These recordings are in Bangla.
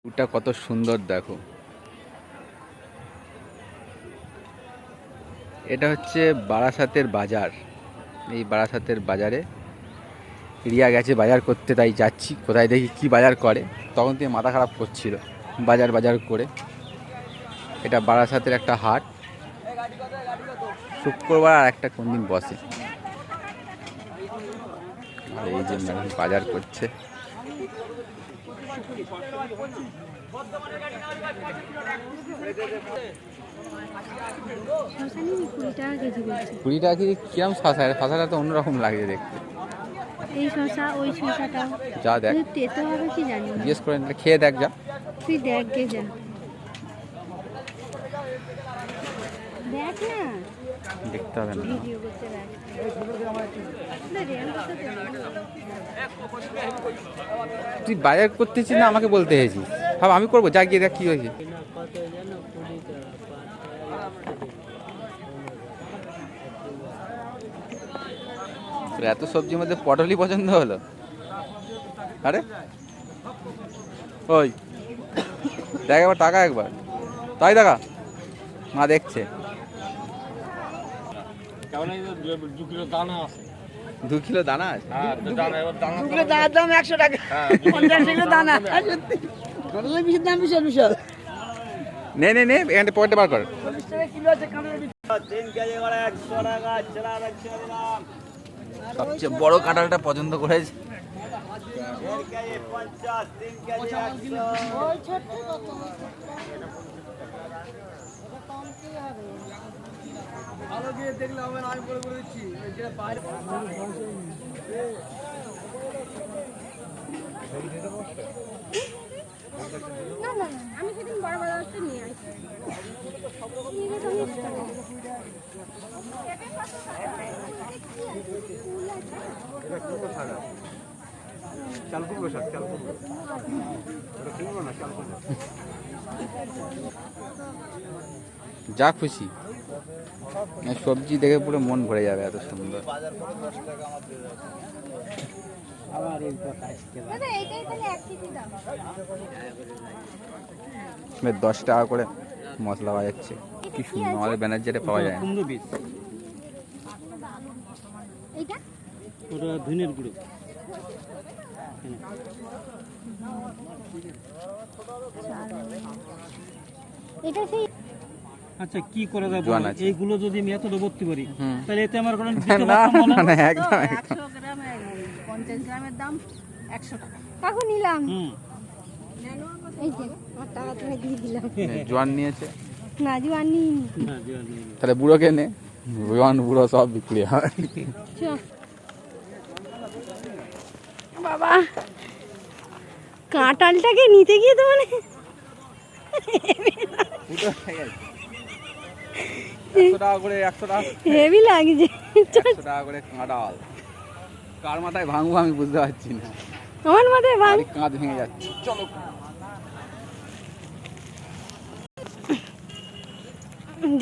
ওটা কত সুন্দর দেখো। এটা হচ্ছে বারাসাতের বাজার। এই বারাসাতের বাজারে রিয়া গেছে বাজার করতে, তাই যাচ্ছি। কোথায় দেখি কি বাজার করে, তখন থেকে মাথা খারাপ করছিল বাজার বাজার করে। এটা বারাসাতের একটা হাট, শুক্রবার আর একটা কোন দিন বসে। আর এই যে ম্যাডাম বাজার করছে। কুড়ি টাকা কেজি কিরম শশা? শশাটা তো অন্যরকম লাগে দেখতে। এই শশা ওই শশাটা যা দেখ, তেতো হবে কি জানি না। জিজ্ঞেস করে খেয়ে দেখ, যা তুই দেখ গে, যা দেখ না, দেখতে হবে না। ভিডিও করতে দেখ। তুই বাজার করতেছিস না আমাকে বলতে হয়েছিস? ভাব আমি করবো, যা গিয়ে দেখ কি হয়েছে। এত সবজির মধ্যে পটলই পছন্দ হলো? আরে ওই দেখ একবার, টাকা একবার, তাই দেখা মা দেখছে। 2 কিলো দানা আছে? 2 কিলো দানার দাম 100 টাকা। 50 কিলো দানা কাঁঠালের বীজের দাম বিশাল বিশাল। নে নে নে, এখানে পকেটে বার কর। 40 টাকা কিলো আছে কাঁঠালের বীজ। 3 কেজি করে 100 টাকা চলা রাখছে দিলাম। সবচেয়ে বড় কাঁঠালটা পছন্দ করেছে। 1 কেজি 50, 3 কেজি 100। ওই ছোট কত? এটা কম কি হবে? ভালো দিয়ে দেখলে হবে না, আমি বলে দিচ্ছি। এটা বাইরে না না না, আমি সেদিন বড় বড় একটা নিয়ে আসি। যা খুশি, সবজি দেখে পুরো মন ভরে যাবে, এত সুন্দর। আবার এই কথা আসছে। দাদা এইটাই তাহলে 1 কেজি দাও। 10 টাকা করে মশলা পাওয়া যাচ্ছে, কি সুন্দর। আমাদের ব্যানার্জিতে পাওয়া যায় না। কুমড়ো বীজ, এইটা ওটা ধনের গুঁড়ো। এটা সেই আচ্ছা কি করা যায় জোয়ান বলো? আছে। এইগুলো যদি আমি এতটা ভর্তি করি তাহলে এতে আমার কোনো না না না, একদম একদম। 100 গ্রামে 50 গ্রামের দাম 100 টাকা। কাকু নিলাম। এই যে আমার টাকা তুমি দিয়ে দিলাম। জোয়ান নিয়েছে, না জোয়ান নিইনি। তাহলে বুড়োকে নে। জোয়ান বুড়ো সব বিক্রি হয়। চ বাবা, কাঁঠালটাকে নিতে গিয়ে তো মানে 100 টাকা করে, 100 টাকা, হেভি লাগছে। 100 টাকা করে কাঁঠাল। কার মাথায় ভাঙবো আমি বুঝতে পারছি না, আমার মাথায় ভাঙ। কাঁধ ভেঙে যাচ্ছে। চলো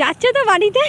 যাচ্ছে তো বাড়িতে।